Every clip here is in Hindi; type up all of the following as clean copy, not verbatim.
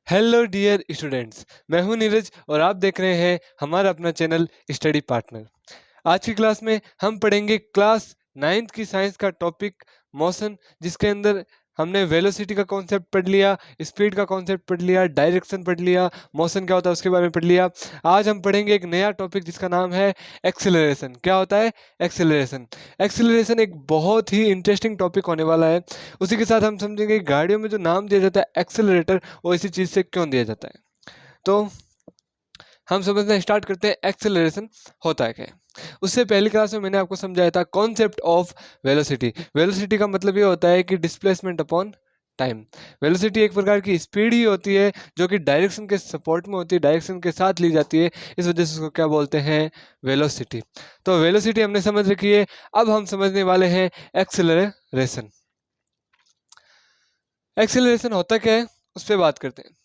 हेलो डियर स्टूडेंट्स, मैं हूं नीरज और आप देख रहे हैं हमारा अपना चैनल स्टडी पार्टनर। आज की क्लास में हम पढ़ेंगे क्लास 9th की साइंस का टॉपिक मोशन, जिसके अंदर हमने वेलोसिटी का कॉन्सेप्ट पढ़ लिया, स्पीड का कॉन्सेप्ट पढ़ लिया, डायरेक्शन पढ़ लिया, मोशन क्या होता है उसके बारे में पढ़ लिया। आज हम पढ़ेंगे एक नया टॉपिक जिसका नाम है एक्सेलरेशन। क्या होता है एक्सेलरेशन? एक्सेलरेशन एक बहुत ही इंटरेस्टिंग टॉपिक होने वाला है। उसी के साथ हम समझेंगे कि गाड़ियों में जो नाम दिया जाता है एक्सेलरेटर, वो इसी चीज़ से क्यों दिया जाता है। तो हम समझना स्टार्ट करते हैं एक्सेलरेशन होता है क्या है। उससे पहली क्लास में मैंने आपको समझाया था कॉन्सेप्ट ऑफ वेलोसिटी। वेलोसिटी का मतलब ये होता है कि डिस्प्लेसमेंट अपॉन टाइम। वेलोसिटी एक प्रकार की स्पीड ही होती है जो कि डायरेक्शन के सपोर्ट में होती है, डायरेक्शन के साथ ली जाती है, इस वजह से उसको क्या बोलते हैं, वेलोसिटी। तो वेलोसिटी हमने समझ रखी है। अब हम समझने वाले हैं एक्सेलरेशन। एक्सेलरेशन होता क्या है उस पर बात करते हैं।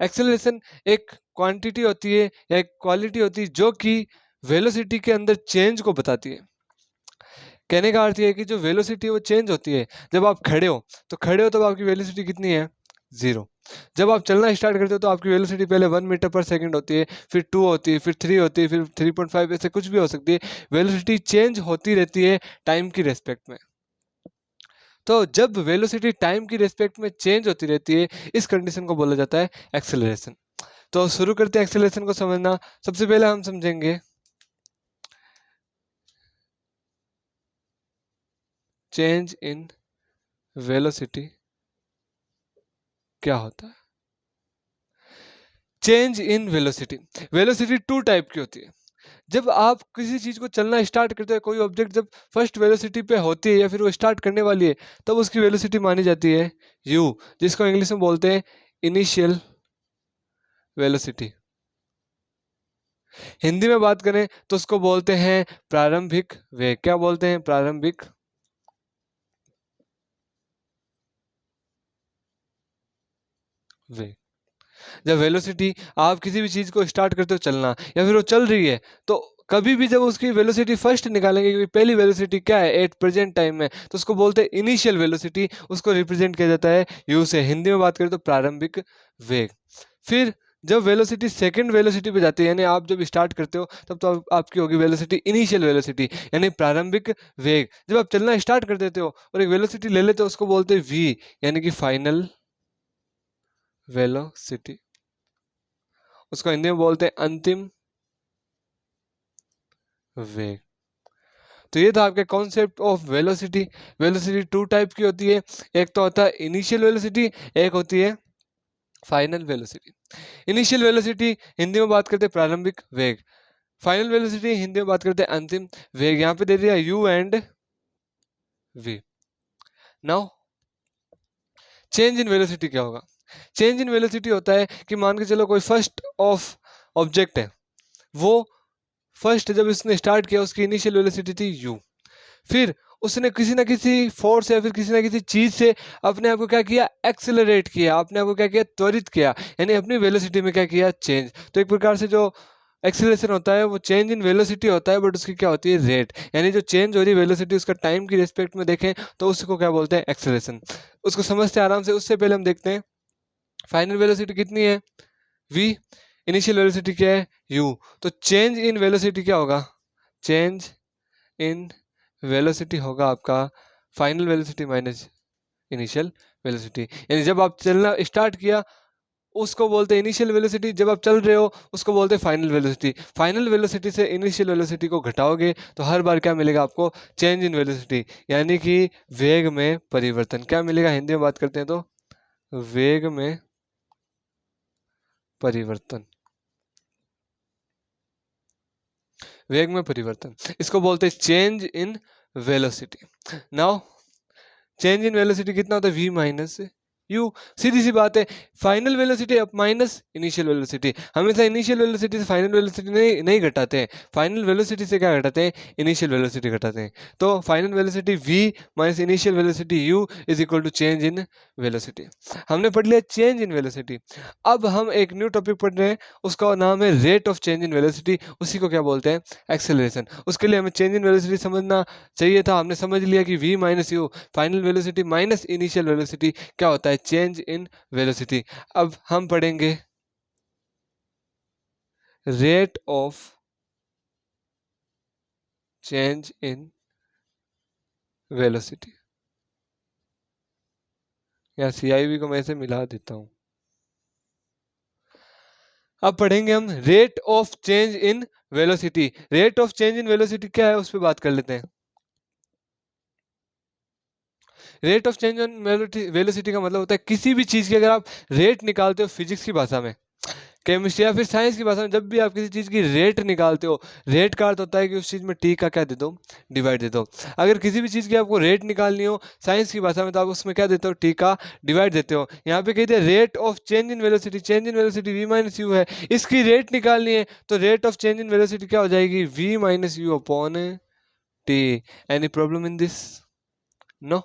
एक्सेलरेशन एक क्वांटिटी होती है या एक क्वालिटी होती है जो कि वेलोसिटी के अंदर चेंज को बताती है। कहने का अर्थ ये है कि जो वेलोसिटी है वो चेंज होती है। जब आप खड़े हो तो आपकी वेलोसिटी कितनी है, 0। जब आप चलना स्टार्ट करते हो तो आपकी वेलोसिटी पहले 1 मीटर पर सेकंड होती है, फिर 2 होती है, फिर 3 होती है, फिर 3.5, ऐसे कुछ भी हो सकती है। वेलोसिटी चेंज होती रहती है टाइम की रेस्पेक्ट में। तो जब वेलोसिटी टाइम की रेस्पेक्ट में चेंज होती रहती है, इस कंडीशन को बोला जाता है एक्सेलरेशन। तो शुरू करते हैं एक्सेलरेशन को समझना। सबसे पहले हम समझेंगे चेंज इन वेलोसिटी क्या होता है। Change in velocity, velocity 2 type की होती है। जब आप किसी चीज को चलना स्टार्ट करते हो, कोई ऑब्जेक्ट जब फर्स्ट वेलोसिटी पे होती है या फिर वो स्टार्ट करने वाली है, तब उसकी वेलोसिटी मानी जाती है u, जिसको इंग्लिश में बोलते हैं इनिशियल वेलोसिटी। हिंदी में बात करें तो उसको बोलते हैं प्रारंभिक वेग। क्या बोलते हैं? प्रारंभिक वेग। जब वेलोसिटी, आप किसी भी चीज को स्टार्ट करते हो चलना या फिर वो चल रही है, तो कभी भी जब उसकी वेलोसिटी फर्स्ट निकालेंगे कि पहली वेलोसिटी क्या है एट प्रेजेंट टाइम में, तो उसको बोलते हैं इनिशियल वेलोसिटी। उसको रिप्रेजेंट किया जाता है यू से। हिंदी में बात करें तो प्रारंभिक वेग। फिर जब वेलोसिटी सेकंड वेलोसिटी पे जाती है, यानी आप जब स्टार्ट करते हो तब तो आपकी होगी वेलोसिटी इनिशियल वेलोसिटी, यानी प्रारंभिक वेग। जब आप चलना स्टार्ट कर देते हो और एक वेलोसिटी ले लेते हो, उसको बोलते हैं वी, यानी कि फाइनल वेलोसिटी। उसको हिंदी में बोलते हैं अंतिम वेग। तो ये था आपके concept of velocity. Velocity 2 type की होती है। एक तो होता है इनिशियल वेलोसिटी, एक होती है final velocity. Initial velocity Hindi में बात करते हैं प्रारंभिक वेग। फाइनल वेलोसिटी हिंदी में बात करते हैं अंतिम वेग। यहाँ पे दे दिया u and v। Now change in velocity क्या होगा? चेंज इन वेलोसिटी होता है कि मान के चलो कोई फर्स्ट ऑफ ऑब्जेक्ट है, वो फर्स्ट जब इसने स्टार्ट किया उसकी इनिशियल वेलोसिटी थी u। फिर उसने किसी ना किसी फोर्स या फिर किसी ना किसी चीज से अपने आप को क्या किया, एक्सेलरेट किया, अपने आप को क्या किया, त्वरित किया, यानी अपनी वेलोसिटी में क्या किया, चेंज। तो एक प्रकार से जो एक्सेलरेशन होता है वो चेंज इन वेलोसिटी होता है, बट उसकी क्या होती है, रेट। यानी जो चेंज हो रही है वेलोसिटी उसका टाइम की रिस्पेक्ट में देखें तो उसको क्या बोलते हैं, एक्सेलरेशन। उसको समझते हैं आराम से। उससे पहले हम देखते हैं फाइनल वेलोसिटी कितनी है, v। इनिशियल वेलोसिटी क्या है, u। तो चेंज इन वेलोसिटी क्या होगा, चेंज इन वेलोसिटी होगा आपका final velocity minus initial velocity. यानी जब आप चलना स्टार्ट किया उसको बोलते हैं इनिशियल वेलोसिटी, जब आप चल रहे हो उसको बोलते हैं फाइनल वेलोसिटी। फाइनल वेलोसिटी से इनिशियल वेलोसिटी को घटाओगे तो हर बार क्या मिलेगा आपको, चेंज इन वेलोसिटी, यानी कि वेग में परिवर्तन। क्या मिलेगा, हिंदी में बात करते हैं तो वेग में परिवर्तन। वेग में परिवर्तन, इसको बोलते हैं change in velocity. Now change in velocity कितना होता है, v माइनस यू। सीधी सी बात है, final velocity up minus initial velocity. हमेशा इनिशियल वेलोसिटी से फाइनल वेलोसिटी नहीं घटाते हैं, फाइनल वेलोसिटी से क्या घटाते हैं, इनिशियल वेलोसिटी घटाते हैं। तो final velocity v minus initial velocity u is equal to change in velocity. हमने पढ़ लिया चेंज इन वेलोसिटी। अब हम एक न्यू टॉपिक पढ़ रहे हैं, उसका नाम है rate of change in velocity. उसी को क्या बोलते हैं, एक्सेलरेशन। उसके लिए हमें चेंज इन वेलोसिटी समझना चाहिए था। हमने समझ लिया कि v minus you, final velocity minus initial velocity क्या होता है, है चेंज इन वेलोसिटी। अब हम पढ़ेंगे rate of change in velocity, या CIV को मैं इसे मिला देता हूं। अब पढ़ेंगे हम rate of change in velocity. Rate of change in velocity क्या है, उस पर बात कर लेते हैं। Rate of change in velocity का मतलब होता है किसी भी चीज की अगर आप रेट निकालते हो फिजिक्स की भाषा में, केमिस्ट्री या फिर साइंस की भाषा में, जब भी आप किसी चीज की रेट निकालते हो, रेट का अर्थ होता है कि उस चीज में टी का क्या दे दो, डिवाइड दे दो। अगर किसी भी चीज की आपको रेट निकालनी हो साइंस की भाषा में, तो आप उसमें क्या देते हो, टी का डिवाइड देते हो। यहाँ पे कहते हैं rate of change in velocity, change in velocity v minus u है, इसकी रेट निकालनी है तो rate of change in velocity क्या हो जाएगी, v minus u upon t. Any problem in this? No.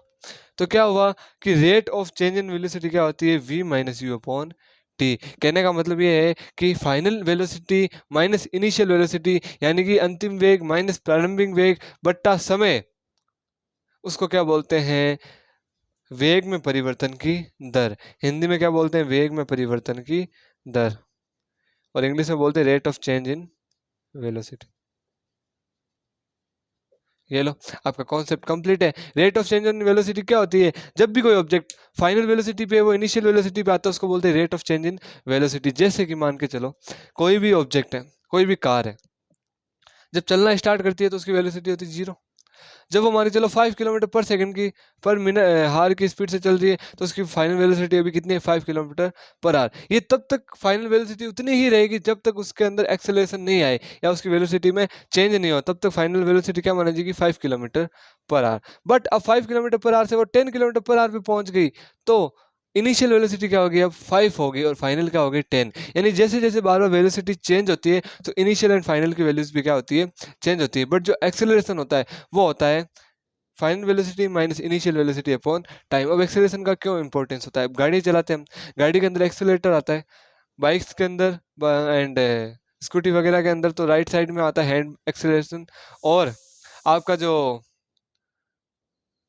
तो क्या हुआ कि rate of change in velocity क्या होती है, v minus u upon t. कहने का मतलब ये है कि final velocity minus initial velocity, यानी कि अंतिम वेग माइनस प्रारंभिक वेग बट्टा समय, उसको क्या बोलते हैं, वेग में परिवर्तन की दर। हिंदी में क्या बोलते हैं, वेग में परिवर्तन की दर, और इंग्लिश में बोलते हैं rate of change in velocity. ये लो, आपका कॉन्सेप्ट कंप्लीट है। Rate of change in velocity क्या होती है, जब भी कोई ऑब्जेक्ट फाइनल वेलोसिटी पे वो इनिशियल वेलोसिटी पे आता है उसको बोलते हैं rate of change in velocity. जैसे कि मान के चलो कोई भी ऑब्जेक्ट है, कोई भी कार है, जब चलना स्टार्ट करती है तो उसकी वेलोसिटी होती है 0। जब वो मान के चलो 5 किलोमीटर पर सेकंड की पर मिनट हार की स्पीड से चल रही है तो उसकी फाइनल वेलोसिटी अभी कितनी है, 5 किलोमीटर पर आवर। ये तब तक फाइनल वेलोसिटी उतनी ही रहेगी जब तक उसके अंदर एक्सेलरेशन नहीं आए या उसकी वेलोसिटी में चेंज नहीं हो, तब तक फाइनल वेलोसिटी क्या मानी जाएगी, 5 किलोमीटर पर आवर। बट अब 5 किलोमीटर पर आवर से वो 10 किलोमीटर पर आवर पे पहुंच गई तो इनिशियल वेलोसिटी क्या होगी, अब 5 होगी और फाइनल क्या होगी 10। यानी जैसे जैसे बार बार वेलोसिटी चेंज होती है तो इनिशियल एंड फाइनल की वैल्यूज भी क्या होती है, चेंज होती है। बट जो एक्सेलरेशन होता है वो होता है final velocity minus initial velocity upon time. अब एक्सेलरेशन का क्यों इंपॉर्टेंस होता है, गाड़ी चलाते हैं हम, गाड़ी के अंदर एक्सेलरेटर आता है, बाइक्स के अंदर एंड स्कूटी वगैरह के अंदर तो राइट साइड में आता है हैंड एक्सेलरेशन, और आपका जो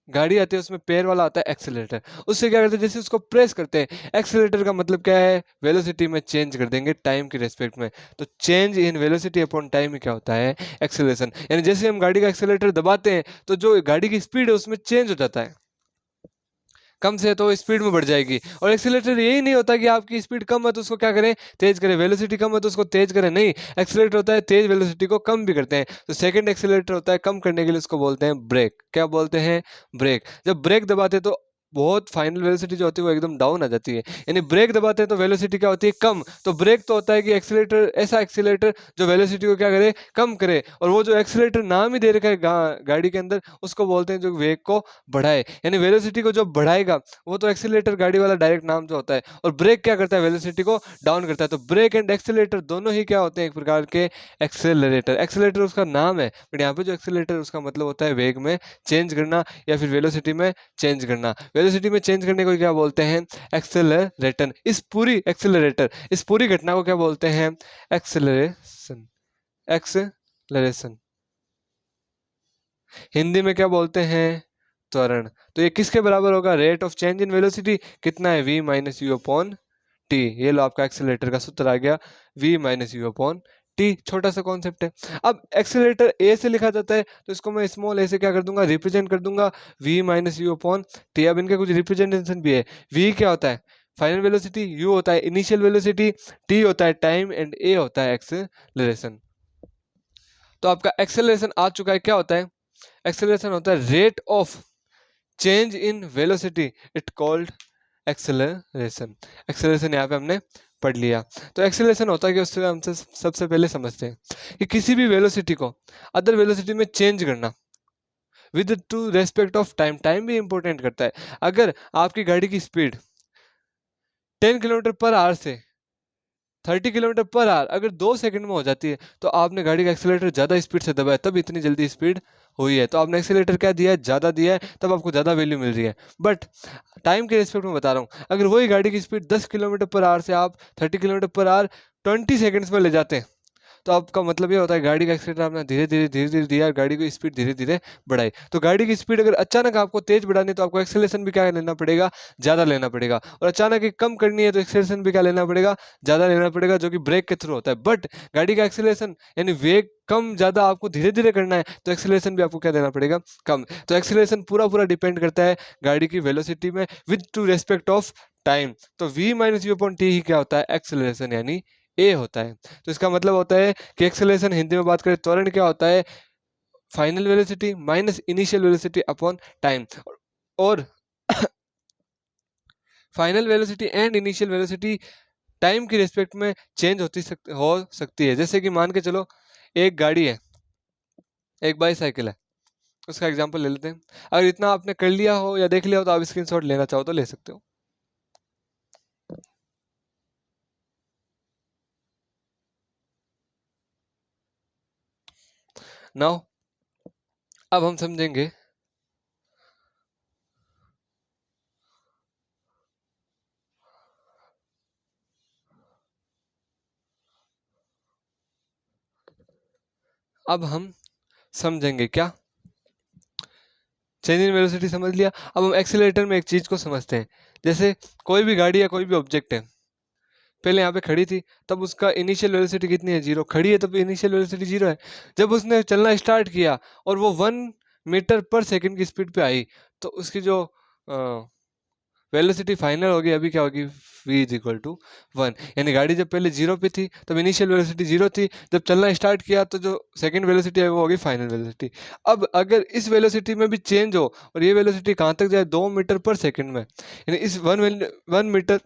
गाड़ी आती है उसमें पैर वाला आता है एक्सेलरेटर। उससे क्या करते हैं, जैसे उसको प्रेस करते हैं, एक्सेलरेटर का मतलब क्या है, वेलोसिटी में चेंज कर देंगे टाइम के रेस्पेक्ट में। तो change in velocity upon time में क्या होता है, एक्सेलरेशन। यानी जैसे हम गाड़ी का एक्सेलरेटर दबाते हैं तो जो गाड़ी की स्पीड है उसमें चेंज हो जाता है, कम से तो स्पीड में बढ़ जाएगी। और एक्सेलरेटर यही नहीं होता कि आपकी स्पीड कम है तो उसको क्या करें, तेज करें, वेलोसिटी कम है तो उसको तेज करें, नहीं, एक्सेलरेटर होता है तेज वेलोसिटी को कम भी करते हैं। तो सेकंड एक्सेलरेटर होता है कम करने के लिए, उसको बोलते हैं ब्रेक। क्या बोलते हैं, ब्रेक। जब ब्रेक दबाते हैं तो बहुत फाइनल वेलोसिटी जो होती है वो एकदम डाउन आ जाती है, यानी ब्रेक दबाते हैं तो वेलोसिटी क्या होती है, कम। तो ब्रेक तो होता है कि एक्सीलरेटर, ऐसा एक्सीलरेटर जो वेलोसिटी को क्या करे, कम करे। और वो जो एक्सीलरेटर नाम ही दे रखा है गाड़ी के अंदर, उसको बोलते हैं जो वेग को बढ़ाए, यानी वेलोसिटी को जो बढ़ाएगा वो तो एक्सीलरेटर गाड़ी वाला डायरेक्ट नाम जो होता है। और ब्रेक क्या करता है, वेलोसिटी को डाउन करता है। तो ब्रेक एंड एक्सीलरेटर दोनों ही क्या होते हैं, एक प्रकार के एक्सेलरेटर। एक्सेलरेटर उसका नाम है, बट यहाँ पे जो एक्सेलरेटर उसका मतलब होता है वेग में चेंज करना या फिर वेलोसिटी में चेंज करना। वेलोसिटी में चेंज करने को क्या बोलते हैं, एक्सेलरेटर। इस पूरी घटना को क्या बोलते हैं, एक्सेलरेशन। एक्सेलरेशन हिंदी में क्या बोलते हैं, त्वरण। तो ये किसके बराबर होगा, rate of change in velocity कितना है, v minus u upon T. ये लो आपका एक्सेलरेटर का सूत्र आ गया, v minus u upon T. छोटा सा कॉन्सेप्ट है। अब एक्सेलरेटर ए से लिखा जाता है तो इसको मैं स्मॉल ए से क्या कर दूंगा, रिप्रेजेंट कर दूंगा, v minus u upon T. अब इनके कुछ रिप्रेजेंटेशन भी है। v क्या होता है, फाइनल वेलोसिटी, u होता है इनिशियल वेलोसिटी, t होता है टाइम एंड a होता है एक्सेलरेशन। तो आपका एक्सेलरेशन आ चुका है, क्या होता है, एक्सेलरेशन होता है rate of change in velocity, it called acceleration. Acceleration यहाँ पे हमने पढ़ लिया। तो एक्सेलरेशन होता है कि उससे हम सबसे पहले समझते हैं कि किसी भी वेलोसिटी को अदर वेलोसिटी में चेंज करना with to respect of time. Time भी इंपॉर्टेंट करता है। अगर आपकी गाड़ी की स्पीड 10 किलोमीटर पर आवर से 30 किलोमीटर पर आवर अगर 2 सेकंड में हो जाती है तो आपने गाड़ी का एक्सेलरेटर ज़्यादा स्पीड से दबाया, तब इतनी जल्दी स्पीड हुई है। तो आपने एक्सेलरेटर क्या दिया है, ज़्यादा दिया है, तब आपको ज़्यादा वैल्यू मिल रही है। बट टाइम के रिस्पेक्ट में बता रहा हूँ, अगर वही गाड़ी की स्पीड 10 किलोमीटर पर आवर से आप 30 किलोमीटर पर आवर 20 सेकेंड्स में ले जाते हैं तो आपका मतलब ये होता है गाड़ी का एक्सीलरेटर आपने धीरे धीरे दिया, गाड़ी की स्पीड धीरे धीरे बढ़ाई। तो गाड़ी की स्पीड अगर अचानक आपको तेज बढ़ानी है तो आपको एक्सेलरेशन भी क्या लेना पड़ेगा, ज़्यादा लेना पड़ेगा, और अचानक ही कम करनी है तो एक्सेलरेशन भी क्या लेना पड़ेगा, ज़्यादा लेना पड़ेगा, जो कि ब्रेक के थ्रू होता है। बट गाड़ी का एक्सेलरेशन यानी वेग कम ज़्यादा आपको धीरे धीरे करना है तो एक्सेलरेशन भी आपको क्या देना पड़ेगा, कम। तो एक्सेलरेशन पूरा डिपेंड करता है गाड़ी की वेलोसिटी में with to respect of time. तो v minus u upon T ही क्या होता है, एक्सेलरेशन यानी ए होता है। तो इसका मतलब होता है कि एक्सेलरेशन हिंदी में बात करें त्वरण क्या होता है, final velocity minus initial velocity upon time. और final velocity and initial velocity time की रिस्पेक्ट में चेंज हो सकती है। जैसे कि मान के चलो एक गाड़ी है, एक बाईसाइकिल है, उसका एग्जांपल ले लेते हैं। अगर इतना आपने कर लिया हो या देख लिया हो तो आप स्क्रीनशॉट लेना चाहो तो ले सकते हो। नाउ अब हम समझेंगे क्या चेंज इन वेलोसिटी समझ लिया। अब हम एक्सीलरेटर में एक चीज को समझते हैं। जैसे कोई भी गाड़ी या कोई भी ऑब्जेक्ट है, पहले यहाँ पे खड़ी थी, तब उसका इनिशियल वेलोसिटी कितनी है, 0। खड़ी है तब इनिशियल वेलोसिटी 0 है। जब उसने चलना स्टार्ट किया और वो 1 मीटर पर सेकंड की स्पीड पे आई, तो उसकी जो वेलोसिटी फाइनल होगी अभी क्या होगी, v इज इक्वल टू 1। यानी गाड़ी जब पहले 0 पे थी तब इनिशियल वेलोसिटी 0 थी, जब चलना स्टार्ट किया तो जो सेकंड वेलोसिटी है वो होगी फाइनल वेलोसिटी। अब अगर इस वेलोसिटी में भी चेंज हो और ये वेलोसिटी कहाँ तक जाए, 2 मीटर पर सेकंड में, यानी इस 1 मीटर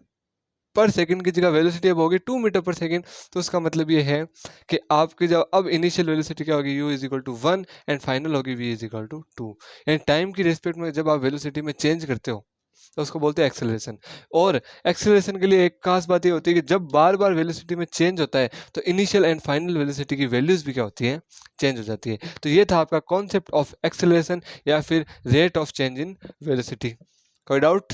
पर सेकंड की जगह वेलोसिटी अब होगी 2 मीटर पर सेकंड। तो उसका मतलब ये है कि आपकी जब अब इनिशियल वेलोसिटी क्या होगी, u is equal to 1 and final होगी v इज इक्वल टू 2। यानी टाइम की रिस्पेक्ट में जब आप वेलोसिटी में चेंज करते हो तो उसको बोलते हैं एक्सेलरेशन। और एक्सेलरेशन के लिए एक खास बात ये होती है कि जब बार बार वेलोसिटी में चेंज होता है तो इनिशियल एंड फाइनल वेलोसिटी की वैल्यूज भी क्या होती है, चेंज हो जाती है। तो ये था आपका कॉन्सेप्ट ऑफ एक्सेलरेशन या फिर rate of change in velocity. कोई doubt?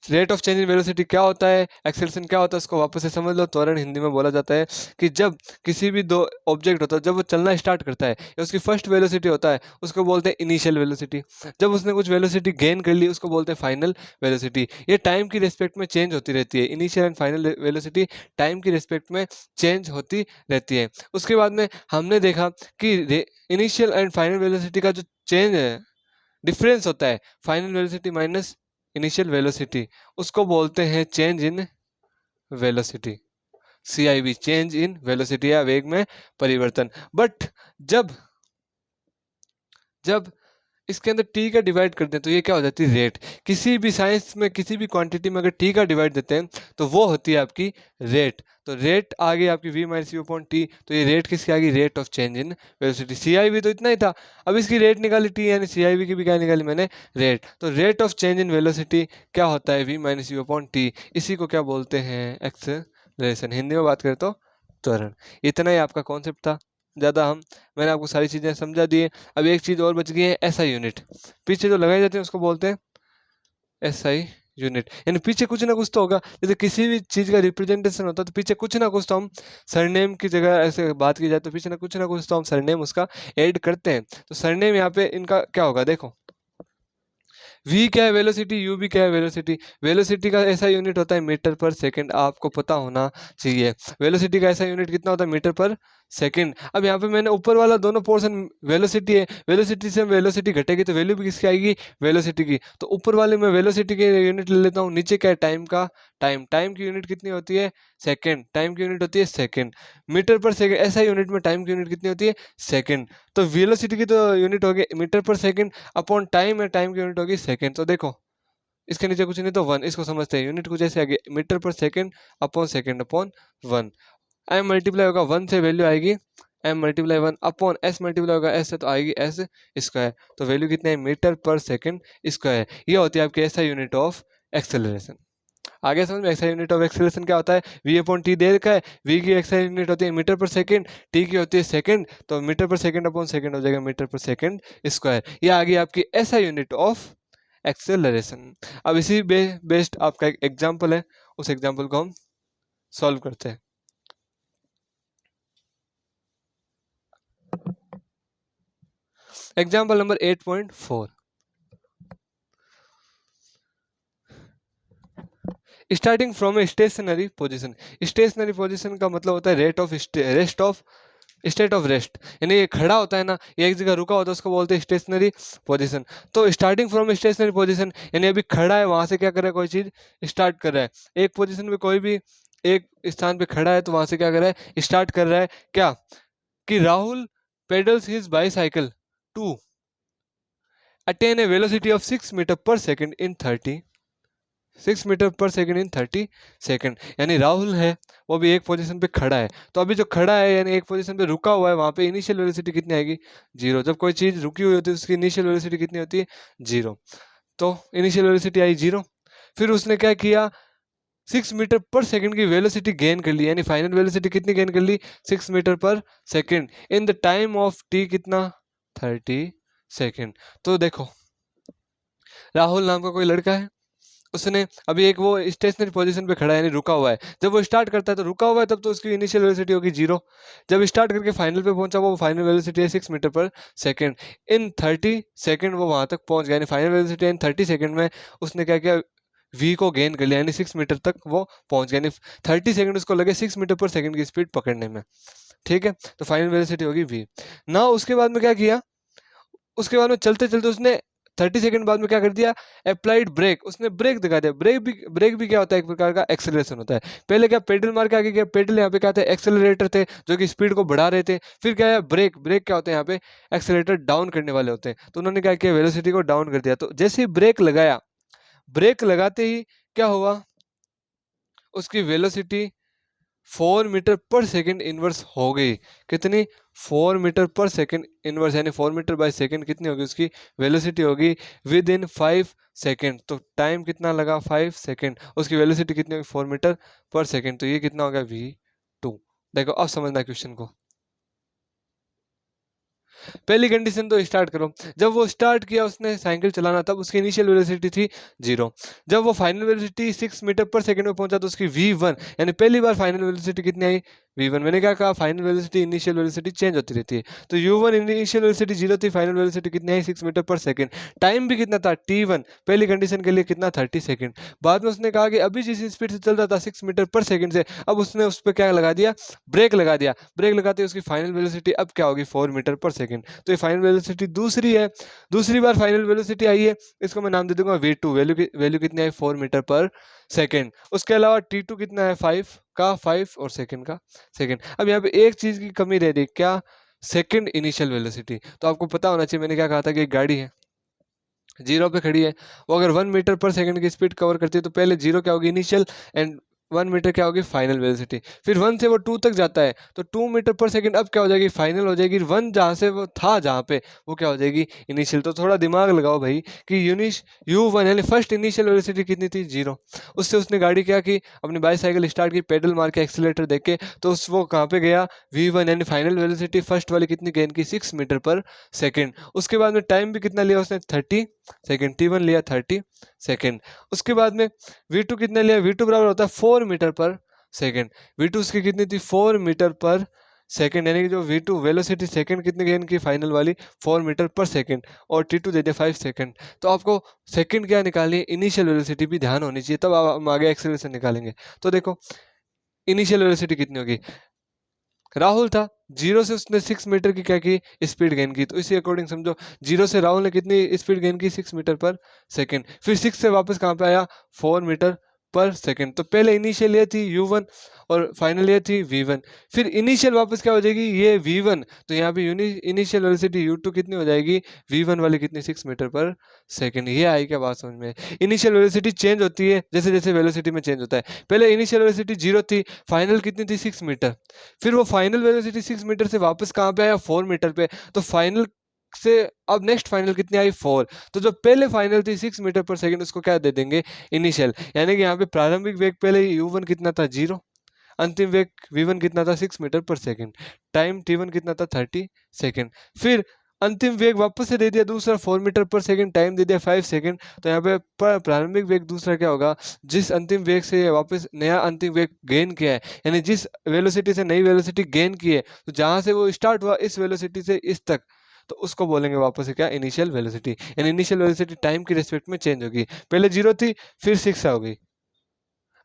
Rate of change in velocity क्या होता है, एक्सेलरेशन क्या होता है, उसको वापस से समझ लो। त्वरण हिंदी में बोला जाता है कि जब किसी भी दो ऑब्जेक्ट होता है, जब वो चलना स्टार्ट करता है या उसकी फर्स्ट वेलोसिटी होता है उसको बोलते हैं इनिशियल वेलोसिटी। जब उसने कुछ वेलोसिटी गेन कर ली उसको बोलते हैं फाइनल वेलोसिटी। ये टाइम की रिस्पेक्ट में चेंज होती रहती है। Initial and final velocity time की रिस्पेक्ट में चेंज होती रहती है। उसके बाद में हमने देखा कि इनिशियल एंड फाइनल वेलोसिटी का जो चेंज है, डिफरेंस होता है, final velocity minus initial velocity, उसको बोलते हैं change in velocity, CIV, change in velocity या वेग में परिवर्तन। बट जब जब इसके अंदर टी का डिवाइड करते हैं तो ये क्या हो जाती है, रेट। किसी भी साइंस में किसी भी क्वांटिटी में अगर टी का डिवाइड देते हैं तो वो होती है आपकी रेट। तो रेट आ गई आपकी v minus u upon T. तो ये रेट किसकी आ गई, rate of change in velocity. CIV तो इतना ही था, अब इसकी रेट निकाली टी, यानी CIV की भी क्या निकाली मैंने, रेट। तो rate of change in velocity क्या होता है, v minus u upon T. इसी को क्या बोलते हैं, एक्सेलरेशन। हिंदी में बात करें तो त्वरण। इतना ही आपका कॉन्सेप्ट था। ज़्यादा मैंने आपको सारी चीज़ें समझा दी है। अब एक चीज़ और बच गई है, SI यूनिट। पीछे जो लगाए जाते हैं उसको बोलते हैं SI यूनिट। यानी पीछे कुछ ना कुछ तो होगा। जैसे किसी भी चीज़ का रिप्रेजेंटेशन होता है तो पीछे कुछ ना कुछ तो हम सरनेम की जगह ऐसे बात की जाए तो पीछे ना कुछ तो हम सरनेम उसका ऐड करते हैं। तो सरनेम यहाँ पे इनका क्या होगा, देखो v क्या है वेलोसिटी, u भी क्या है वेलोसिटी। वेलोसिटी का ऐसा यूनिट होता है मीटर पर सेकंड, आपको पता होना चाहिए। वेलोसिटी का ऐसा यूनिट कितना होता है, मीटर पर सेकंड। अब यहाँ पे मैंने ऊपर वाला दोनों पोर्शन वेलोसिटी है, वेलोसिटी से वेलोसिटी घटेगी तो वैल्यू भी किसकी आएगी, वेलोसिटी की। तो ऊपर वाले में वेलोसिटी के यूनिट ले लेता हूँ, नीचे क्या है, टाइम का। टाइम की यूनिट कितनी होती है, सेकेंड। टाइम की यूनिट होती है सेकेंड। मीटर पर सेकेंड ऐसा यूनिट में टाइम की यूनिट कितनी होती है, सेकेंड। तो वेलोसिटी की तो यूनिट होगी metre per second upon time है, टाइम की यूनिट होगी सेकेंड। तो देखो इसके नीचे कुछ नहीं तो 1, इसको समझते हैं। यूनिट कुछ ऐसे आगे, metre per second upon 1। m multiply होगा 1 से, वैल्यू आएगी m multiply 1 upon s multiply होगा s से, तो आएगी s स्क्वायर। तो वैल्यू कितनी है, मीटर पर सेकेंड स्क्वायर। ये होती है आपकी ऐसा यूनिट ऑफ एक्सेलरेशन। आगे समझ में, एक्सआई यूनिट ऑफ एक्सेलरेशन क्या होता है, v अपॉन टी दे रखा है। v की एक्सआई यूनिट होती है मीटर पर सेकंड, t की होती है सेकंड। तो मीटर पर सेकंड अपॉन सेकंड हो जाएगा मीटर पर सेकंड स्क्वायर। ये आ गई आपकी एसआई यूनिट ऑफ एक्सेलरेशन। अब इसी बेस्ड आपका एक एग्जाम्पल है, उस एग्जाम्पल को हम सॉल्व करते हैं। Example number 8.4, starting from a stationary position. Stationary position का मतलब होता है rest of state of rest, यानी ये खड़ा होता है ना, ये एक जगह रुका होता है, उसको बोलते हैं स्टेशनरी पोजीशन। तो स्टार्टिंग फ्रॉम स्टेशनरी पोजीशन यानी अभी खड़ा है, वहां से क्या कर रहा है, कोई चीज स्टार्ट कर रहा है। एक पोजीशन पे कोई भी एक स्थान पे खड़ा है तो वहां से क्या कर रहा है, स्टार्ट कर रहा है क्या, कि Rahul pedals his bicycle to attain a velocity of 6 metre per second in 30 second. यानी राहुल है वो भी एक पोजीशन पे खड़ा है, तो अभी जो खड़ा है यानी एक पोजीशन पे रुका हुआ है, वहां पे इनिशियल वेलोसिटी कितनी आएगी, 0। जब कोई चीज रुकी हुई होती है उसकी इनिशियल वेलोसिटी कितनी होती है, 0। तो इनिशियल वेलोसिटी आई 0। फिर उसने क्या किया, 6 मीटर पर सेकंड की वेलोसिटी गेन कर ली, यानी फाइनल वेलोसिटी कितनी गेन कर ली, 6 मीटर पर second in the time of T कितना, 30 सेकंड। तो देखो राहुल नाम का कोई लड़का है, उसने अभी एक वो स्टेशनरी पोजीशन पे खड़ा है यानी रुका हुआ है। जब वो स्टार्ट करता है तो रुका हुआ है, तब तो उसकी इनिशियल वेलोसिटी होगी 0। जब स्टार्ट करके फाइनल पे पहुंचा वो फाइनल वेलोसिटी है 6 मीटर पर सेकंड इन 30 सेकंड, वो वहां तक पहुंच गया, यानी फाइनल वेलोसिटी इन 30 सेकंड में उसने क्या किया, v को गेन कर लिया, यानी 6 मीटर तक वो पहुंच गया, यानी 30 सेकंड उसको लगे 6 मीटर पर सेकंड की स्पीड पकड़ने में। ठीक है, तो फाइनल वेलोसिटी होगी v ना। उसके बाद में क्या किया, उसके बाद में चलते चलते उसने 30 सेकंड बाद में क्या कर दिया, अप्लाइड ब्रेक, उसने ब्रेक दिखा दिया। ब्रेक भी क्या होता है, एक प्रकार का एक्सेलरेशन होता है। पहले क्या पेडल मार के आगे गया, पेडल यहाँ पे क्या थे, एक्सेलरेटर थे जो कि स्पीड को बढ़ा रहे थे। फिर क्या है ब्रेक, ब्रेक क्या होते हैं यहाँ पे, एक्सेलरेटर डाउन करने वाले होते हैं। तो उन्होंने क्या किया, वेलोसिटी को डाउन कर दिया। तो जैसे ही ब्रेक लगाया, ब्रेक लगाते ही क्या हुआ, उसकी वेलोसिटी 4 मीटर पर सेकंड इनवर्स हो गई। कितनी, 4 मीटर पर सेकंड इनवर्स, यानी 4 मीटर बाय सेकंड कितनी होगी, उसकी वेलोसिटी होगी विद इन 5 सेकंड। तो टाइम कितना लगा, 5 सेकंड। उसकी वेलोसिटी कितनी होगी, 4 मीटर पर सेकंड। तो ये कितना होगा, v2। देखो अब समझना क्वेश्चन को। पहली कंडीशन तो स्टार्ट करो, जब वो स्टार्ट किया उसने साइकिल चलाना, तब उसकी इनिशियल वेलोसिटी थी 0। जब वो फाइनल वेलोसिटी 6 मीटर पर सेकंड में पहुंचा तो उसकी v1 यानी पहली बार फाइनल वेलोसिटी कितनी आई, v1। मैंने क्या कहा, final velocity initial velocity change होती रहती है। तो u1 इनिशियल वेलोसिटी 0 थी, फाइनल वेलोसिटी कितनी आई, 6 मीटर पर सेकंड। टाइम भी कितना था, t1, पहली कंडीशन के लिए कितना, 30 सेकंड। बाद में उसने कहा कि अभी जिस स्पीड से चल रहा था 6 मीटर पर सेकंड से, अब उसने उस पर क्या लगा दिया, ब्रेक लगा दिया। ब्रेक लगाते ही उसकी फाइनल वेलोसिटी अब क्या होगी, 4 मीटर पर सेकंड। तो ये फाइनल वेलोसिटी दूसरी है, दूसरी बार फाइनल वेलोसिटी आई है, इसको मैं नाम दे दूंगा v2। वैल्यू कितनी है, 4 मीटर पर सेकंड। उसके अलावा t2 कितना है, 5 का 5 और सेकंड का सेकंड। अब यहाँ पे एक चीज की कमी रह रही, क्या, सेकंड इनिशियल वेलोसिटी। तो आपको पता होना चाहिए, मैंने क्या कहा था कि एक गाड़ी है 0 पे खड़ी है, वो अगर 1 मीटर पर सेकंड की स्पीड कवर करती है तो पहले 0 क्या होगी, इनिशियल, एंड 1 मीटर क्या होगी, फाइनल वेलोसिटी। फिर 1 से वो 2 तक जाता है तो 2 मीटर पर सेकंड अब क्या हो जाएगी, फाइनल हो जाएगी। 1 जहाँ से वो था, जहाँ पे वो क्या हो जाएगी, इनिशियल। तो थोड़ा दिमाग लगाओ भाई कि u1 यानी फर्स्ट इनिशियल वेलोसिटी कितनी थी, 0। उससे उसने गाड़ी क्या की, अपनी बाईसाइकिल स्टार्ट की, पेडल मार के एक्सीलरेटर देख के, तो उस वो कहाँ पे गया, v1 यानी फाइनल वेलोसिटी फर्स्ट वाली कितनी गेन की, 6 मीटर पर सेकंड। उसके बाद में टाइम भी कितना लिया उसने, 30 सेकंड। t1 लिया 30 सेकंड। उसके बाद में v2 कितना लिया, v2 बराबर होता है 4 मीटर पर सेकंड। v2 उसकी कितनी थी, 4 मीटर पर सेकंड, यानी कि जो v2 वेलोसिटी सेकंड कितनी गेन की, फाइनल वाली 4 मीटर पर सेकंड, और t2 दे दिया 5 सेकंड। तो आपको सेकंड क्या निकालनी है, इनिशियल वेलोसिटी भी ध्यान होनी चाहिए, तब हम आगे एक्सेलरेशन निकालेंगे। तो देखो इनिशियल वेलोसिटी कितनी होगी, राहुल था 0 से उसने 6 मीटर की क्या की, स्पीड गेन की। तो इसी अकॉर्डिंग समझो 0 से राहुल ने कितनी स्पीड गेन की, 6 मीटर पर सेकंड। फिर 6 से वापस कहाँ पे आया, 4 मीटर पर सेकंड। तो पहले इनिशियल ये थी u1 और फाइनल ये थी v1। फिर इनिशियल वापस क्या हो जाएगी, ये v1। तो यहाँ पे इनिशियल वेलोसिटी u2 कितनी हो जाएगी, v1 वाली कितनी, 6 मीटर पर सेकंड। ये आई क्या बात समझ में। इनिशियल वेलोसिटी चेंज होती है जैसे जैसे वेलोसिटी में चेंज होता है। पहले इनिशियल वेलोसिटी 0 थी, फाइनल कितनी थी, 6 मीटर। फिर वो फाइनल वेलोसिटी 6 मीटर से वापस कहाँ पे आया, 4 मीटर पे। तो फाइनल से अब नेक्स्ट फाइनल कितनी आई, 4। तो जो पहले फाइनल थी 6 मीटर पर सेकंड, उसको क्या दे देंगे, इनिशियल। यानी कि यहाँ पे प्रारंभिक वेग पहले u1 कितना था, 0। अंतिम वेग v1 कितना था, 6 मीटर पर सेकंड। टाइम t1 कितना था, 30 सेकंड। फिर अंतिम वेग वापस से दे दिया दूसरा, 4 मीटर पर सेकंड, टाइम दे दिया 5 सेकंड। तो यहाँ पे प्रारंभिक वेग दूसरा क्या होगा, जिस अंतिम वेग से ये वापस नया अंतिम वेग गेन किया है, यानी जिस वेलोसिटी से नई वेलोसिटी गेन की है, तो जहां से वो स्टार्ट हुआ इस वेलोसिटी से इस तक, तो उसको बोलेंगे वापस से क्या, इनिशियल वेलोसिटी। यानी इनिशियल वेलोसिटी टाइम की रिस्पेक्ट में चेंज होगी, पहले 0 थी फिर 6 हो गई।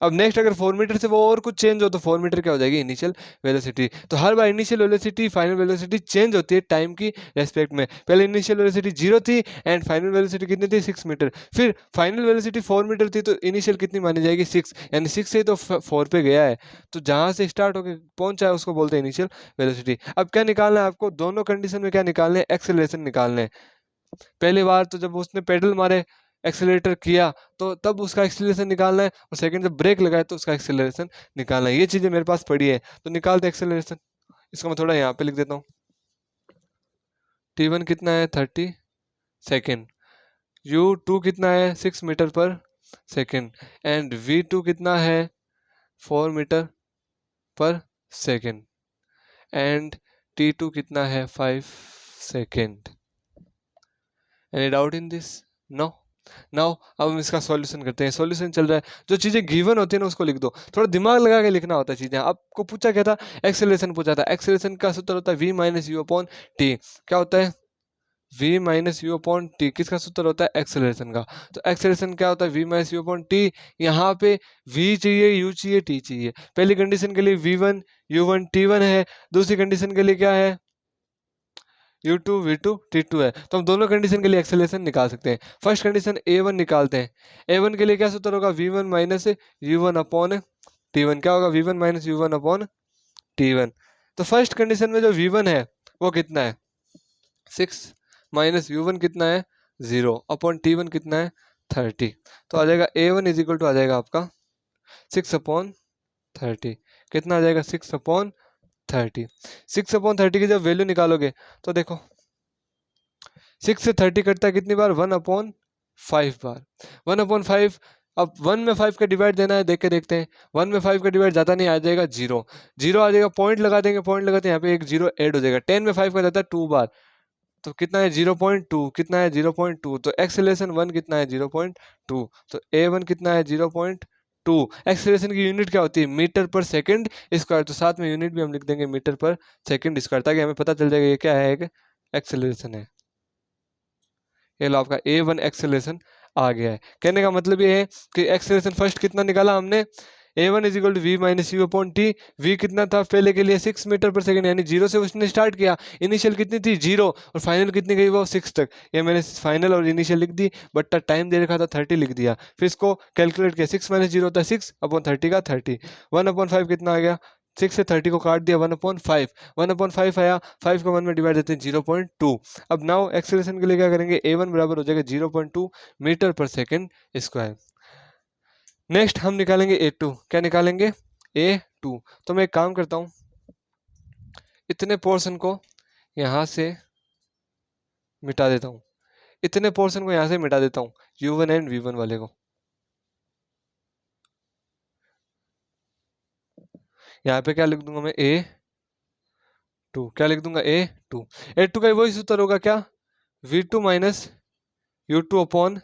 अब नेक्स्ट अगर 4 मीटर से वो और कुछ चेंज हो तो 4 मीटर क्या हो जाएगी, इनिशियल वेलोसिटी। तो हर बार initial velocity final velocity change होती है टाइम की रेस्पेक्ट में। पहले इनिशियल वेलोसिटी 0 थी एंड फाइनल वेलोसिटी कितनी थी, 6 मीटर। फिर फाइनल वेलोसिटी 4 मीटर थी तो इनिशियल कितनी मानी जाएगी, 6, यानी 6 से तो 4 पे गया है, तो जहां से स्टार्ट होकर पहुंचा है उसको बोलते हैं इनिशियल वेलोसिटी। अब क्या निकालना है आपको, दोनों कंडीशन में क्या निकालना है, एक्सेलरेशन निकालना है। पहली बार तो जब उसने पेडल मारे, एक्सेलरेटर किया, तो तब उसका एक्सेलरेशन निकालना है, और सेकंड जब ब्रेक लगाए तो उसका एक्सेलरेशन निकालना है। ये चीजें मेरे पास पड़ी है, तो निकालते एक्सेलरेशन। इसको मैं थोड़ा यहाँ पे लिख देता हूँ। T1 कितना है, 30 सेकेंड। U2 कितना है, 6 metre per second. And V2 कितना है, 4 metre per second. And T2 कितना है, 5 second. Any doubt in this? No. Now अब हम इसका सॉल्यूशन करते हैं। सॉल्यूशन चल रहा है, जो चीजें गिवन होती है ना उसको लिख दो, थोड़ा दिमाग लगा के लिखना होता है चीजें। आपको पूछा क्या था, एक्सेलरेशन पूछा था। एक्सेलरेशन का सूत्र होता है v minus u upon T. क्या होता है, v minus u upon T. किसका सूत्र होता है, एक्सेलरेशन का। तो एक्सेलरेशन क्या होता है, v minus u upon T. यहाँ पे v चाहिए, u चाहिए, t चाहिए। पहली कंडीशन के लिए v1 u1 t1 है, दूसरी कंडीशन के लिए क्या है, u2 v2 t2 है। तो हम दोनों कंडीशन के लिए एक्सेलरेशन निकाल सकते हैं। फर्स्ट कंडीशन a1 निकालते हैं। a1 के लिए क्या सूत्र होगा, v1 minus u1 upon t1। क्या होगा, v1 minus u1 upon t1। तो फर्स्ट कंडीशन में जो v1 है वो कितना है, 6 माइनस u1 कितना है, 0 अपॉन t1 कितना है, 30। तो आ जाएगा a1 इज इक्वल टू आ जाएगा आपका 6 अपॉन 30। कितना आ जाएगा, 6 अपॉन 30। 6 अपॉन 30 की जब वैल्यू निकालोगे तो देखो 6 से 30 कटता है कितनी बार, 1/5 बार। 1/5। अब 1 में 5 का डिवाइड देना है, देख के देखते हैं। 1 में 5 का डिवाइड जाता नहीं, आ जाएगा 0। 0 आ जाएगा, पॉइंट लगा देंगे, पॉइंट लगाते हैं यहाँ पे एक 0 ऐड हो जाएगा। 10 में 5 का जाता है 2 बार, तो कितना है 0.2। कितना है 0.2। तो एक्सेलरेशन 1 कितना है, 0.2। तो a1 कितना है, 0.2। एक्सेलरेशन की यूनिट क्या होती है, मीटर पर सेकंड स्क्वायर। तो साथ में यूनिट भी हम लिख देंगे मीटर पर सेकंड स्क्वायर, ताकि हमें पता चल जाएगा ये क्या है, एक एक्सेलरेशन है। ये लो आपका a1 एक्सेलरेशन आ गया है। कहने का मतलब ये है कि एक्सेलरेशन फर्स्ट कितना निकाला हमने, a1 is equal to v minus u upon t. V कितना था पहले के लिए, 6 मीटर पर सेकंड, यानी 0 से उसने स्टार्ट किया। इनिशियल कितनी थी, 0, और फाइनल कितनी गई, वो 6 तक। ये मैंने फाइनल और इनिशियल लिख दी, बट टाइम दे रखा था 30 लिख दिया। फिर इसको कैलकुलेट किया, 6 माइनस 0 होता है 6 अपॉन 30 का 30। 1/5 कितना आ गया, 6 से 30 को काट दिया, 1/5। 1/5 आया, 5 को 1 में डिवाइड देते हैं, 0.2। अब नाउ एक्सेलरेशन के लिए क्या करेंगे, a1 बराबर हो जाएगा 0.2 मीटर पर सेकंड स्क्वायर। नेक्स्ट हम निकालेंगे a2। क्या निकालेंगे, a2। तो मैं एक काम करता हूं, इतने पोर्शन को यहां से मिटा देता हूं, इतने पोर्शन को यहां से मिटा देता हूं, u1 एंड v1 वाले को। यहाँ पे क्या लिख दूंगा मैं, a2। क्या लिख दूंगा, a2। a2 का वही सूत्र होगा क्या, v2 minus u2 upon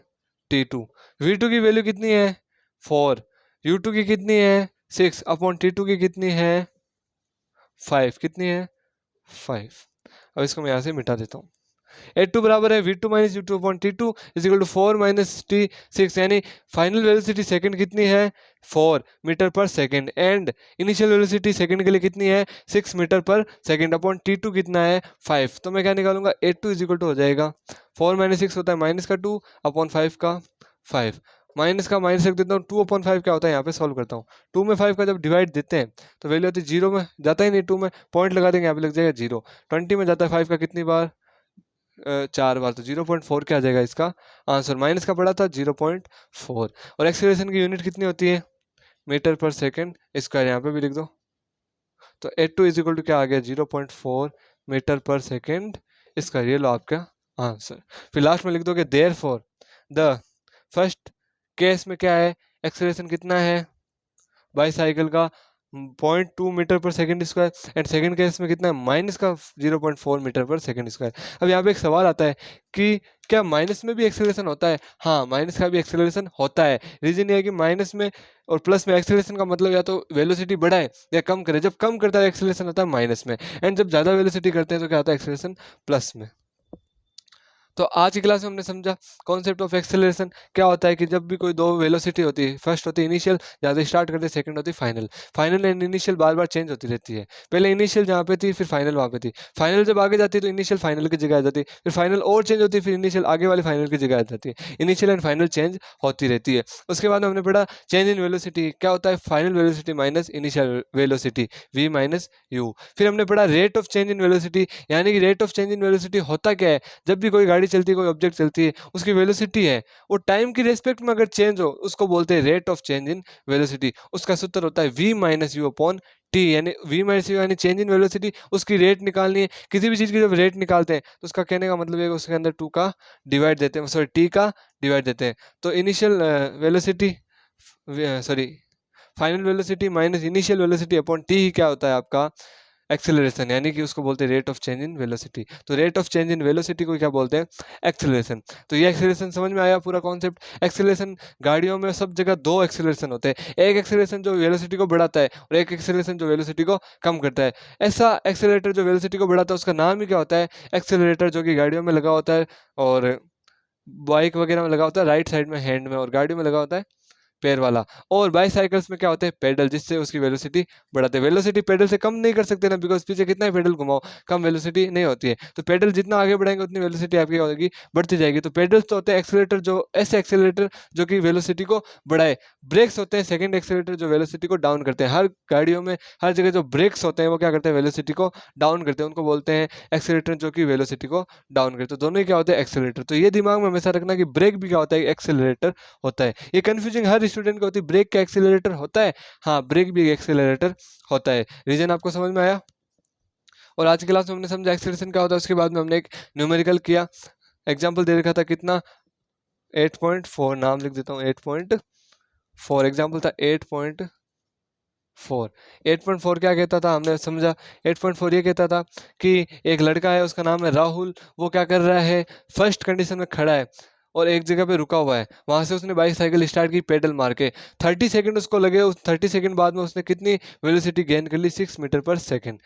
t2। v2 की वैल्यू कितनी है, 4। u2 की कितनी है, 6 अपॉन t2 की कितनी है, 5। कितनी है, 5। अब इसको मैं यहाँ से मिटा देता हूँ। a2 बराबर है v2 minus u2 upon t2 is equal to 4 minus t 6, यानी फाइनल वेलोसिटी सेकंड कितनी है, 4 मीटर पर second. And initial velocity second के लिए कितनी है, 6 मीटर पर सेकंड अपॉन t2 कितना है, 5। तो मैं क्या निकालूंगा, a2 इज इक्वल टू हो जाएगा 4 माइनस 6 होता है माइनस का 2 अपॉन 5 का 5। माइनस का माइनस रख देता हूँ, 2/5 क्या होता है, यहाँ पे सॉल्व करता हूँ। 2 में 5 का जब डिवाइड देते हैं तो वैल्यू होती है 0 में, जाता ही नहीं 2 में, पॉइंट लगा देंगे, यहाँ पे लग जाएगा 0। 20 में जाता है 5 का कितनी बार, 4 बार। तो 0.4 क्या आ जाएगा इसका आंसर, माइनस का पड़ा था 0.4। और एक्सेलरेशन की यूनिट कितनी होती है, मीटर पर सेकंड स्क्वायर, यहाँ पे भी लिख दो। तो a2 इज इक्वल टू क्या आ गया, 0.4 मीटर पर सेकंड स्क्वायर। ये लो आपका आंसर। फिर लास्ट में लिख दोगे देयरफॉर द फर्स्ट केस में क्या है, एक्सेलरेशन कितना है बाईसाइकिल का, 0.2 मीटर पर second square. And second case में कितना है, माइनस का 0.4 मीटर पर सेकंड स्क्वायर। अब यहाँ पे एक सवाल आता है कि क्या माइनस में भी एक्सेलरेशन होता है, हाँ माइनस का भी एक्सेलरेशन होता है। रीजन ये है कि माइनस में और प्लस में एक्सेलरेशन का मतलब या तो वेलोसिटी बढ़ाए या कम करे। जब कम करता है एक्सेलरेशन होता है माइनस में, एंड जब ज़्यादा वेलोसिटी करते हैं तो क्या होता है, एक्सेलरेशन प्लस में। तो आज की क्लास में हमने समझा कॉन्सेप्ट ऑफ एक्सेलरेशन क्या होता है कि जब भी कोई दो वेलोसिटी होती है, फर्स्ट होती है इनिशियल जहाँ से स्टार्ट करते हैं, सेकंड होती है final. Final and initial bar bar change होती रहती है। पहले इनिशियल जहाँ पे थी फिर फाइनल वहाँ पे थी, फाइनल जब आगे जाती है तो इनिशियल फाइनल की जगह आ जाती है, फिर फाइनल और चेंज होती है, फिर इनिशियल आगे वाले फाइनल की जगह आ जाती है। इनिशियल एंड फाइनल चेंज होती रहती है। उसके बाद हमने पढ़ा चेंज इन वेलोसिटी क्या होता है, final velocity minus initial velocity v minus you. फिर हमने पढ़ा rate of change in velocity, यानी कि rate of change in velocity होता क्या है, जब भी कोई गाड़ी चलती है, कोई ऑब्जेक्ट चलती है, उसकी वेलोसिटी है वो टाइम की रेस्पेक्ट में अगर चेंज हो उसको बोलते हैं rate of change in velocity. उसका सूत्र होता है v minus u upon T, यानी v माइनस यू यानी चेंज इन वेलोसिटी, उसकी रेट निकालनी है। किसी भी चीज़ की जब रेट निकालते हैं तो उसका कहने का मतलब है उसके अंदर 2 का डिवाइड देते हैं, सॉरी t का डिवाइड देते हैं। तो initial velocity sorry final velocity minus initial velocity upon T ही क्या होता है आपका एक्सेलरेशन, यानी कि उसको बोलते हैं rate of change in velocity. तो rate of change in velocity को क्या बोलते हैं, एक्सेलरेशन। तो ये एक्सेलरेशन समझ में आया पूरा कॉन्सेप्ट। एक्सेलरेशन गाड़ियों में सब जगह दो एक्सेलरेशन होते हैं, एक एक्सेलरेशन जो वेलोसिटी को बढ़ाता है और एक एक्सेलरेशन जो वेलोसिटी को कम करता है। ऐसा एक्सेलरेटर जो वेलोसिटी को बढ़ाता है उसका नाम ही क्या होता है, एक्सेलरेटर, जो कि गाड़ियों में लगा होता है और बाइक वगैरह में लगा होता है राइट साइड में हैंड में, और गाड़ियों में लगा होता है पैर वाला। और बाईसाइकिल्स में क्या होते हैं, पेडल, जिससे उसकी वेलोसिटी बढ़ाते हैं। वेलोसिटी पेडल से कम नहीं कर सकते ना, बिकॉज पीछे कितना ही पेडल घुमाओ कम वेलोसिटी नहीं होती है। तो पेडल जितना आगे बढ़ाएंगे उतनी वेलोसिटी आपकी होगी बढ़ती जाएगी। तो पेडल्स तो होते हैं एक्सेलरेटर, जो ऐसे एक्सेलरेटर जो कि वेलोसिटी को बढ़ाए। ब्रेक्स होते हैं सेकंड एक्सेलरेटर जो वेलोसिटी को डाउन करते हैं। हर गाड़ियों में हर जगह जो ब्रेक्स होते हैं वो क्या करते हैं, वेलोसिटी को डाउन करते हैं, उनको बोलते हैं एक्सेलरेटर जो कि वेलोसिटी को डाउन करते हैं। दोनों ही क्या होते हैं, एक्सेलरेटर। तो ये दिमाग में हमेशा रखना कि ब्रेक भी क्या होता है, एक्सेलरेटर होता है। ये कंफ्यूजिंग हर स्टूडेंट को होती है, ब्रेक का एक्सेलरेटर होता है, हाँ ब्रेक भी एक्सेलरेटर होता है। रीजन आपको समझ में आया। और आज की क्लास में हमने समझा एक्सेलरेशन क्या होता है, उसके बाद में हमने एक न्यूमेरिकल किया, एग्जांपल दे रखा था कितना 8.4, नाम लिख देता हूँ 8.4, एग्जांपल था 8.4। 8.4 क्या कहता था, हमने समझा 8.4 ये कहता था कि एक लड़का है, उसका नाम है राहुल, वो क्या कर रहा है, फर्स्ट कंडीशन में खड़ा है और एक जगह पे रुका हुआ है। वहां से उसने बाइक साइकिल स्टार्ट की पेडल मार के, 30 सेकंड उसको लगे। उस 30 सेकंड बाद में उसने कितनी वेलोसिटी गेन कर ली, 6 मीटर पर सेकंड।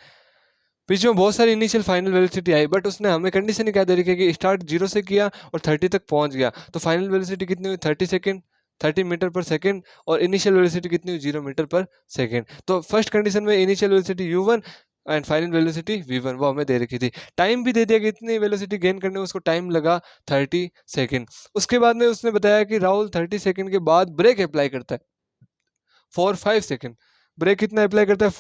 बीच में बहुत सारी initial final velocity I, but उसने हमें कंडीशन ही क्या दे रखी है कि स्टार्ट 0 से किया और 30 तक पहुंच गया। तो फाइनल वेलोसिटी कितनी हुई, 30 सेकंड, 30 मीटर पर सेकंड, और इनिशियल वेलोसिटी कितनी हुई, 0 मीटर पर सेकंड। तो फर्स्ट कंडीशन में initial velocity u1 and final velocity v1 वो हमें दे रखी थी। टाइम भी दे दिया कि इतनी वेलोसिटी गेन करने में उसको टाइम लगा 30 सेकंड। उसके बाद में उसने बताया कि राहुल 30 सेकंड के बाद ब्रेक अप्लाई करता है फॉर 5 सेकंड। ब्रेक कितना अप्लाई करता है,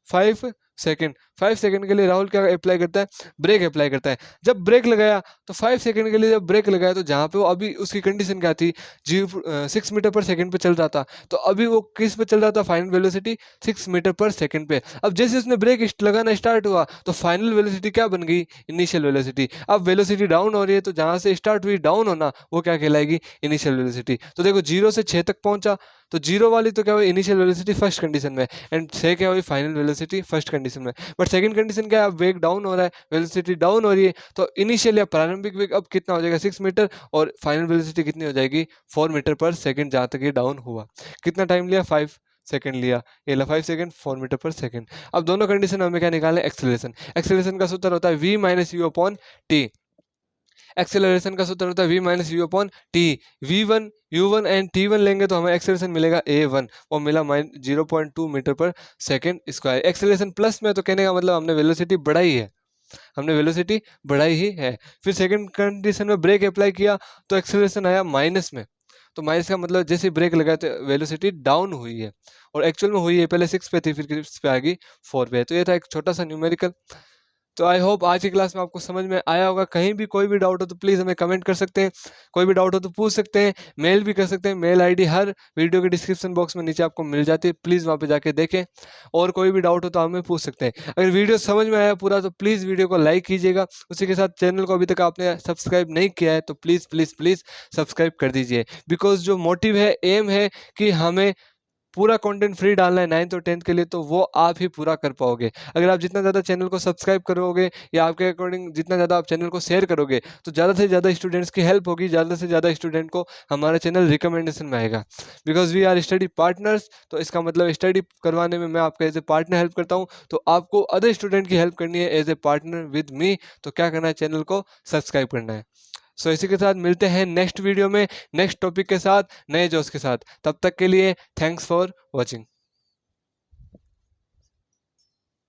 5 सेकंड। 5 सेकंड के लिए राहुल क्या अप्लाई करता है, ब्रेक अप्लाई करता है। जब ब्रेक लगाया तो 5 सेकंड के लिए जब ब्रेक लगाया तो जहाँ पे वो अभी उसकी कंडीशन क्या थी, 6 मीटर पर सेकंड पे चल रहा था, तो अभी वो किस पे चल रहा था, फाइनल वेलोसिटी 6 मीटर पर सेकंड पे। अब जैसे उसने ब्रेक लगाना स्टार्ट हुआ तो फाइनल वेलोसिटी क्या बन गई, इनिशियल वेलोसिटी। अब वेलोसिटी डाउन हो रही है तो जहाँ से स्टार्ट हुई डाउन होना वो क्या कहलाएगी, इनिशियल वेलोसिटी। तो देखो 0 से 6 तक पहुंचा तो 0 वाली तो क्या हुई, इनिशियल वेलोसिटी फर्स्ट कंडीशन में, एंड 6 क्या हुई, फाइनल वेलोसिटी फर्स्ट कंडीशन में। बट सेकंड कंडीशन क्या है, अब वेग डाउन हो रहा है, वेलोसिटी डाउन हो रही है, तो इनिशियल या प्रारंभिक वेग अब कितना हो जाएगा, 6 मीटर, और फाइनल वेलोसिटी कितनी हो जाएगी, 4 मीटर पर सेकंड, जहाँ तक ये डाउन हुआ। कितना टाइम लिया, 5 सेकंड लिया। ये ला 5 सेकंड, 4 मीटर पर सेकंड। अब दोनों कंडीशन हमें क्या निकालना है, एक्सेलरेशन। एक्सेलरेशन का सूत्र होता है v minus u upon T. Acceleration का सूत्र होता है v minus u upon T. v1 u1 and t1 लेंगे तो हमें एक्सेलरेशन मिलेगा a1, वो मिला 0.2 मीटर पर सेकंड स्क्वायर। एक्सेलरेशन प्लस में तो कहने का मतलब हमने वेलोसिटी बढ़ाई है, हमने वेलोसिटी बढ़ाई ही है। फिर सेकंड कंडीशन में ब्रेक अप्लाई किया तो एक्सेलरेशन आया माइनस में। तो माइनस का मतलब जैसे ब्रेक लगा तो वेलोसिटी डाउन हुई है, और एक्चुअल में हुई है, पहले 6 पे थी फिर किस पे आ गई, 4 पे। तो ये था एक छोटा सा न्यूमेरिकल। तो आई होप आज की क्लास में आपको समझ में आया होगा। कहीं भी कोई भी डाउट हो तो प्लीज़ हमें कमेंट कर सकते हैं, कोई भी डाउट हो तो पूछ सकते हैं, मेल भी कर सकते हैं। मेल आईडी हर वीडियो के डिस्क्रिप्शन बॉक्स में नीचे आपको मिल जाती है, प्लीज़ वहाँ पे जाके देखें। और कोई भी डाउट हो तो हमें पूछ सकते हैं। अगर वीडियो समझ में आया पूरा तो प्लीज़ वीडियो को लाइक कीजिएगा। उसी के साथ चैनल को अभी तक आपने सब्सक्राइब नहीं किया है तो प्लीज़ प्लीज़ प्लीज़ सब्सक्राइब कर दीजिए। बिकॉज जो मोटिव है, एम है कि हमें पूरा कंटेंट फ्री डालना है 9th और 10th के लिए, तो वो आप ही पूरा कर पाओगे। अगर आप जितना ज़्यादा चैनल को सब्सक्राइब करोगे या आपके अकॉर्डिंग जितना ज़्यादा आप चैनल को शेयर करोगे तो ज़्यादा से ज़्यादा स्टूडेंट्स की हेल्प होगी, ज़्यादा से ज़्यादा स्टूडेंट को हमारा चैनल रिकमेंडेशन में आएगा। Because we are study partners, तो इसका मतलब स्टडी करवाने में मैं आपका एज ए पार्टनर हेल्प करता हूँ, तो आपको अदर स्टूडेंट की हेल्प करनी है as a partner with me. तो क्या करना है, चैनल को सब्सक्राइब करना है। सो इसी के साथ मिलते हैं नेक्स्ट वीडियो में नेक्स्ट टॉपिक के साथ नए जोश के साथ। तब तक के लिए थैंक्स फॉर वॉचिंग।